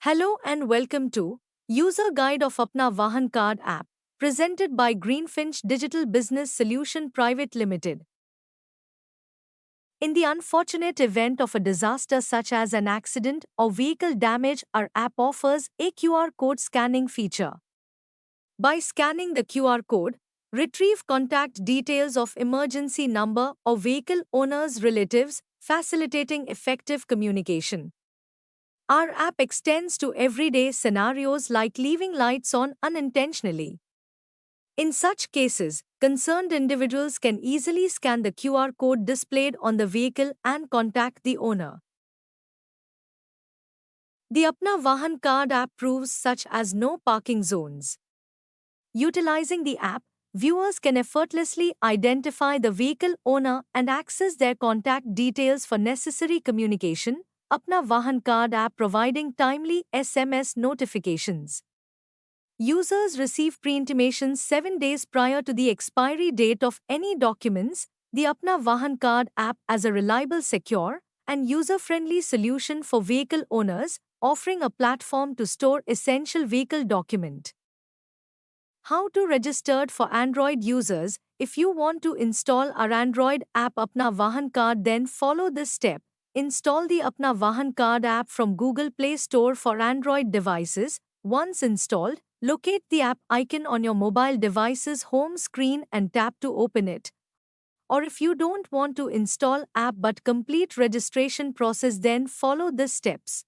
Hello and welcome to User Guide of Apna Vahan Card app, presented by Greenfinch Digital Business Solution Private Limited. In the unfortunate event of a disaster such as an accident or vehicle damage, our app offers a QR code scanning feature. By scanning the QR code, retrieve contact details of emergency number or vehicle owner's relatives, facilitating effective communication. Our app extends to everyday scenarios like leaving lights on unintentionally. In such cases, concerned individuals can easily scan the QR code displayed on the vehicle and contact the owner. The Apna Vahan Card app proves such as no parking zones. Utilizing the app, viewers can effortlessly identify the vehicle owner and access their contact details for necessary communication. Apna Vahan Card app providing timely SMS notifications. Users receive pre-intimations 7 days prior to the expiry date of any documents. The Apna Vahan Card app as a reliable, secure, and user-friendly solution for vehicle owners, offering a platform to store essential vehicle documents. How to register for Android users? If you want to install our Android app Apna Vahan Card, then follow this step. Install the Apna Vahan Card app from Google Play Store for Android devices. Once installed, locate the app icon on your mobile device's home screen and tap to open it. Or if you don't want to install app but complete registration process, then follow these steps.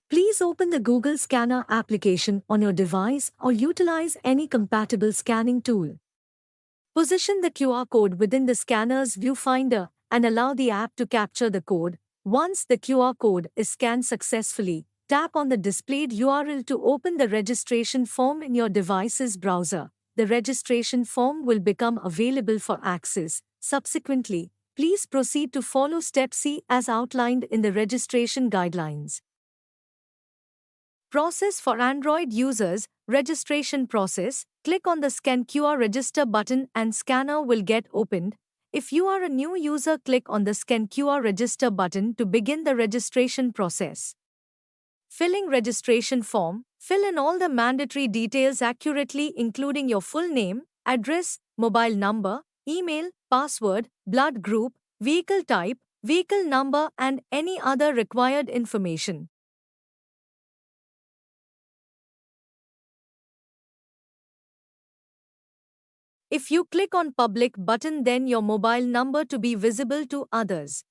Please open the Google Scanner application on your device or utilize any compatible scanning tool. Position the QR code within the scanner's viewfinder and allow the app to capture the code. Once the QR code is scanned successfully, tap on the displayed URL to open the registration form in your device's browser. The registration form will become available for access. Subsequently, please proceed to follow Step C as outlined in the registration guidelines. Process for Android users. Registration process. Click on the Scan QR Register button and scanner will get opened. If you are a new user, click on the Scan QR Register button to begin the registration process. Filling registration form. Fill in all the mandatory details accurately, including your full name, address, mobile number, email, password, blood group, vehicle type, vehicle number, and any other required information. If you click on Public button, then your mobile number to be visible to others.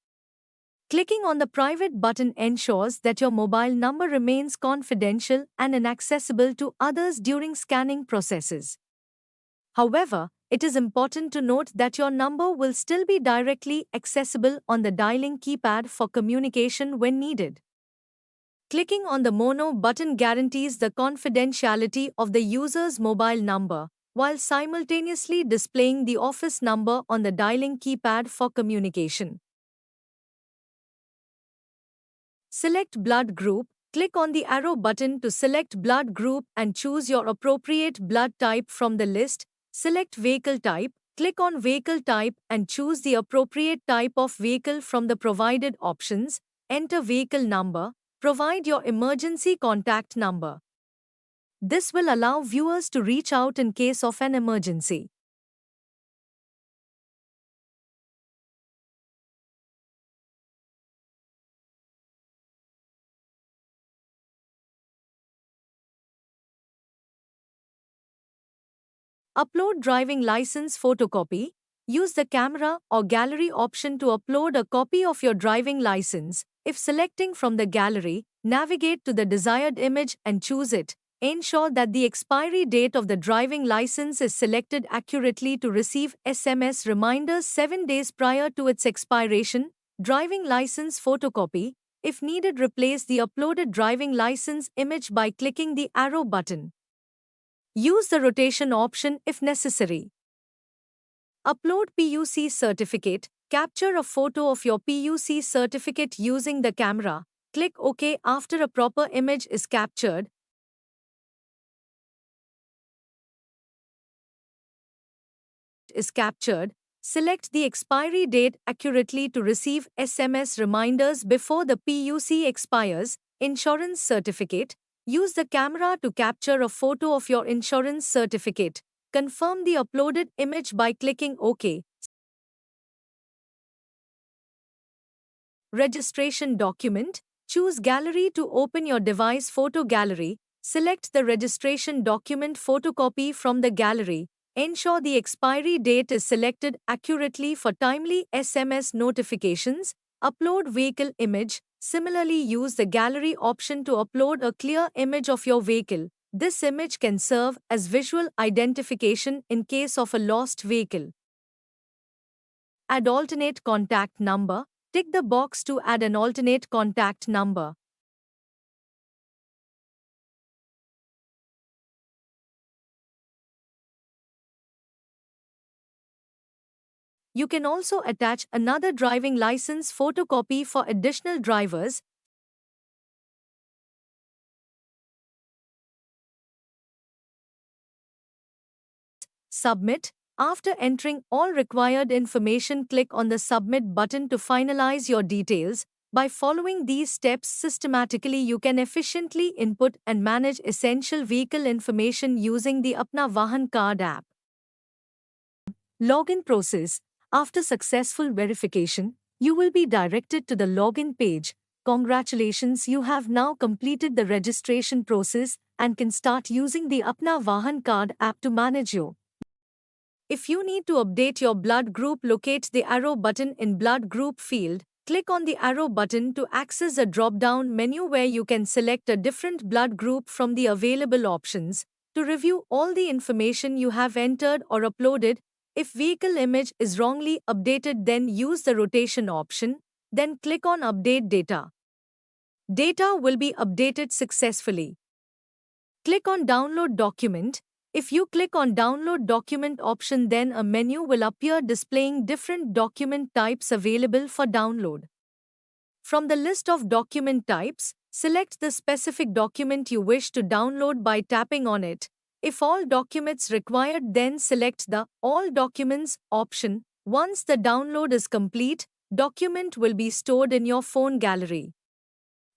Clicking on the Private button ensures that your mobile number remains confidential and inaccessible to others during scanning processes. However, it is important to note that your number will still be directly accessible on the dialing keypad for communication when needed. Clicking on the Mono button guarantees the confidentiality of the user's mobile number, while simultaneously displaying the office number on the dialing keypad for communication. Select blood group. Click on the arrow button to select blood group and choose your appropriate blood type from the list. Select vehicle type. Click on vehicle type and choose the appropriate type of vehicle from the provided options. Enter vehicle number. Provide your emergency contact number. This will allow viewers to reach out in case of an emergency. Upload driving license photocopy. Use the camera or gallery option to upload a copy of your driving license. If selecting from the gallery, navigate to the desired image and choose it. Ensure that the expiry date of the driving license is selected accurately to receive SMS reminders 7 days prior to its expiration. Driving license photocopy. If needed, replace the uploaded driving license image by clicking the arrow button. Use the rotation option if necessary. Upload PUC certificate. Capture a photo of your PUC certificate using the camera. Click OK after a proper image is captured. Select the expiry date accurately to receive SMS reminders before the PUC expires. Insurance certificate. Use the camera to capture a photo of your insurance certificate. Confirm the uploaded image by clicking OK. Registration document. Choose Gallery to open your device photo gallery. Select the registration document photocopy from the gallery. Ensure the expiry date is selected accurately for timely SMS notifications. Upload vehicle image. Similarly, use the gallery option to upload a clear image of your vehicle. This image can serve as visual identification in case of a lost vehicle. Add alternate contact number. Tick the box to add an alternate contact number. You can also attach another driving license photocopy for additional drivers. Submit. After entering all required information, click on the Submit button to finalize your details. By following these steps systematically, you can efficiently input and manage essential vehicle information using the Apna Vahan Card app. Login process. After successful verification, you will be directed to the login page. Congratulations, you have now completed the registration process and can start using the Apna Vahan Card app to manage your. If you need to update your blood group, locate the arrow button in blood group field. Click on the arrow button to access a drop-down menu where you can select a different blood group from the available options. To review all the information you have entered or uploaded, if vehicle image is wrongly updated, then use the rotation option. Then click on Update Data. Data will be updated successfully. Click on Download Document. If you click on Download Document option, then a menu will appear displaying different document types available for download. From the list of document types, select the specific document you wish to download by tapping on it. If all documents required, then select the All Documents option. Once the download is complete, document will be stored in your phone gallery.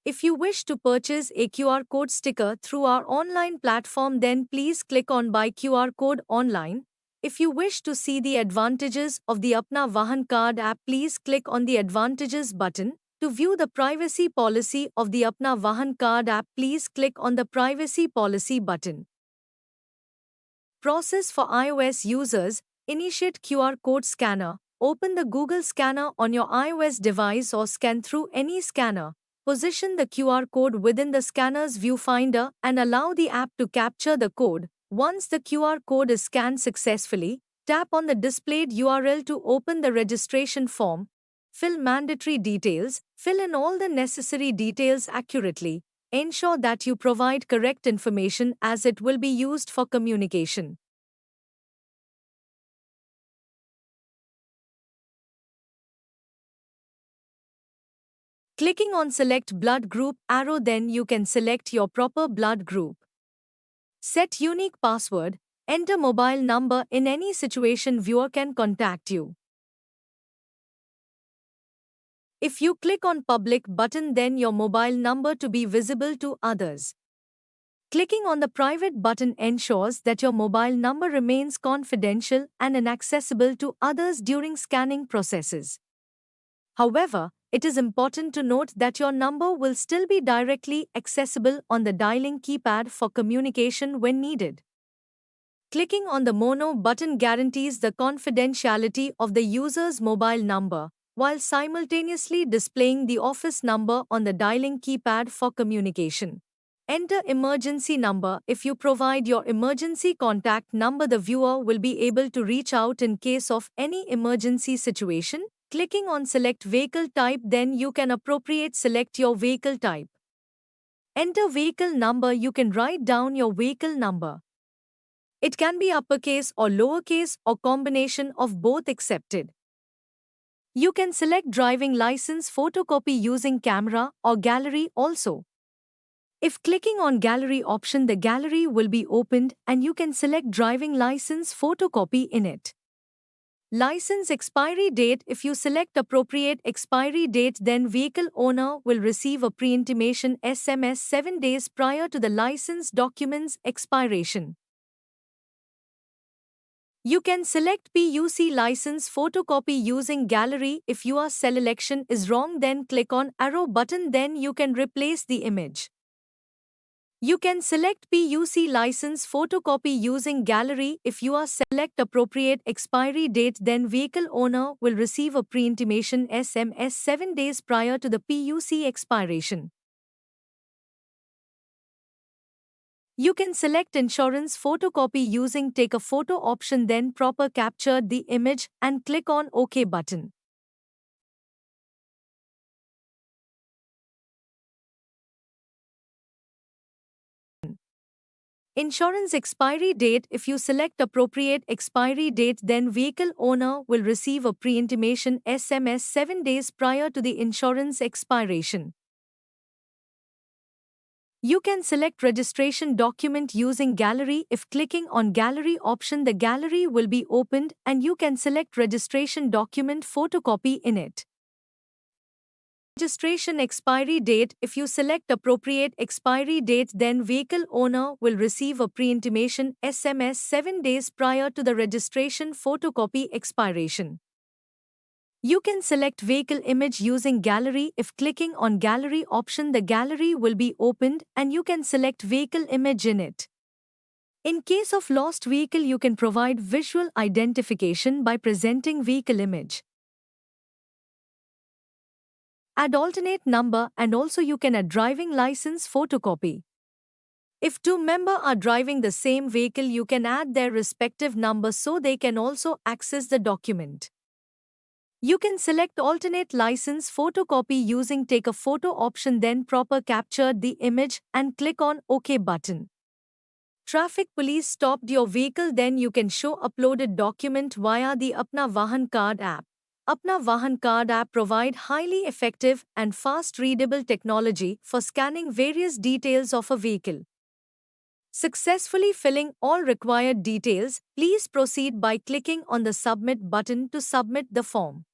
If you wish to purchase a QR code sticker through our online platform, then please click on Buy QR Code Online. If you wish to see the advantages of the Apna Vahan Card app, please click on the Advantages button. To view the privacy policy of the Apna Vahan Card app, please click on the Privacy Policy button. Process for iOS users. Initiate QR code scanner. Open the Google Scanner on your iOS device or scan through any scanner. Position the QR code within the scanner's viewfinder and allow the app to capture the code. Once the QR code is scanned successfully, tap on the displayed URL to open the registration form. Fill mandatory details. Fill in all the necessary details accurately. Ensure that you provide correct information as it will be used for communication. Clicking on Select Blood Group arrow, then you can select your proper blood group. Set unique password. Enter mobile number. In any situation, viewer can contact you. If you click on Public button, then your mobile number to be visible to others. Clicking on the Private button ensures that your mobile number remains confidential and inaccessible to others during scanning processes. However, it is important to note that your number will still be directly accessible on the dialing keypad for communication when needed. Clicking on the Mono button guarantees the confidentiality of the user's mobile number, while simultaneously displaying the office number on the dialing keypad for communication. Enter emergency number. If you provide your emergency contact number, the viewer will be able to reach out in case of any emergency situation. Clicking on Select Vehicle Type, then you can appropriate select your vehicle type. Enter vehicle number. You can write down your vehicle number. It can be uppercase or lowercase or combination of both accepted. You can select driving license photocopy using camera or gallery also. If clicking on Gallery option, the gallery will be opened and you can select driving license photocopy in it. License expiry date. If you select appropriate expiry date, then vehicle owner will receive a pre-intimation SMS 7 days prior to the license document's expiration. You can select PUC license photocopy using gallery. If your cell selection is wrong, then click on arrow button, then you can replace the image. You can select PUC license photocopy using gallery. If you are select appropriate expiry date, then vehicle owner will receive a pre-intimation SMS 7 days prior to the PUC expiration. You can select insurance photocopy using take a photo option, then proper capture the image and click on OK button. Insurance expiry date. If you select appropriate expiry date, then vehicle owner will receive a pre-intimation SMS 7 days prior to the insurance expiration. You can select registration document using gallery. If clicking on gallery option, the gallery will be opened and you can select registration document photocopy in it. Registration expiry date. If you select appropriate expiry date, then vehicle owner will receive a pre-intimation SMS 7 days prior to the registration photocopy expiration. You can select vehicle image using gallery. If clicking on gallery option, the gallery will be opened and you can select vehicle image in it. In case of lost vehicle, you can provide visual identification by presenting vehicle image. Add alternate number, and also you can add driving license photocopy. If two members are driving the same vehicle, you can add their respective numbers so they can also access the document. You can select alternate license photocopy using take a photo option, then proper capture the image and click on OK button. Traffic police stopped your vehicle, then you can show uploaded document via the Apna Vahan Card app. Apna Vahan Card app provide highly effective and fast readable technology for scanning various details of a vehicle. Successfully filling all required details, please proceed by clicking on the submit button to submit the form.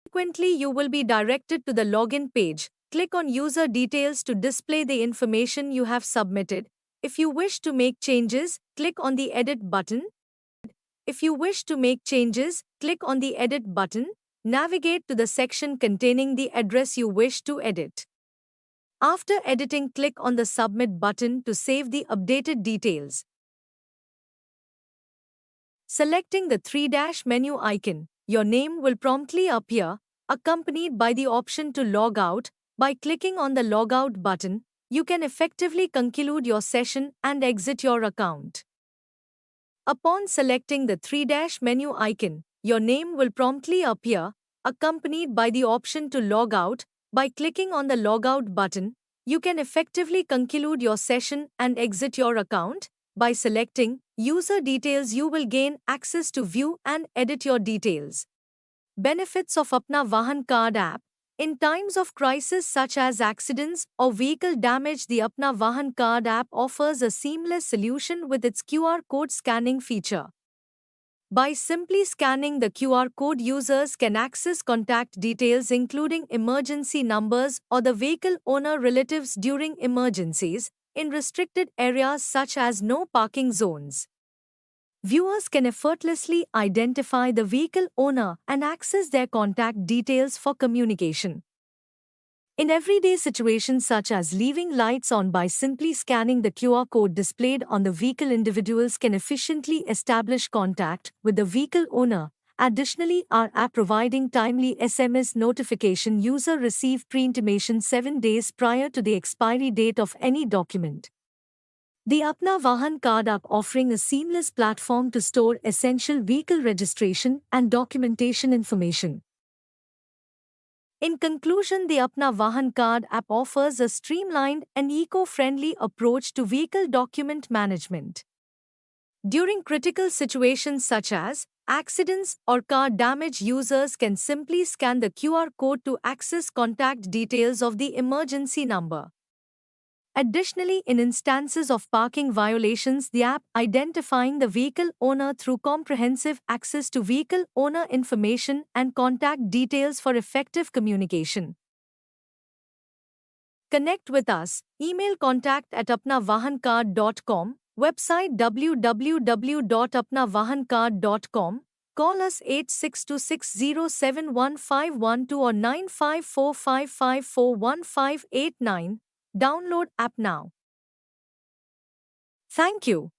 Subsequently, you will be directed to the login page. Click on user details to display the information you have submitted. If you wish to make changes, click on the edit button. If you wish to make changes, click on the edit button. Navigate to the section containing the address you wish to edit. After editing, click on the submit button to save the updated details. Selecting the three-dash menu icon, your name will promptly appear, accompanied by the option to log out. By clicking on the logout button, you can effectively conclude your session and exit your account. Upon selecting the three-dash menu icon, your name will promptly appear, accompanied by the option to log out. By clicking on the logout button, you can effectively conclude your session and exit your account. By selecting user details, you will gain access to view and edit your details. Benefits of Apna Vahan Card app. In times of crisis such as accidents or vehicle damage, the Apna Vahan Card app offers a seamless solution with its QR code scanning feature. By simply scanning the QR code, users can access contact details including emergency numbers or the vehicle owner relatives during emergencies in restricted areas such as no parking zones. Viewers can effortlessly identify the vehicle owner and access their contact details for communication. In everyday situations such as leaving lights on, by simply scanning the QR code displayed on the vehicle, individuals can efficiently establish contact with the vehicle owner. Additionally, our app providing timely SMS notification, user receive pre-intimation 7 days prior to the expiry date of any document. The Apna Vahan Card app offering a seamless platform to store essential vehicle registration and documentation information. In conclusion, the Apna Vahan Card app offers a streamlined and eco-friendly approach to vehicle document management. During critical situations such as accidents or car damage, users can simply scan the QR code to access contact details of the emergency number. Additionally, in instances of parking violations, the app identifying the vehicle owner through comprehensive access to vehicle owner information and contact details for effective communication. Connect with us. Email contact@apnavahancard.com, website www.apnavahancard.com, call us 8626071512 or 9545541589. Download app now. Thank you.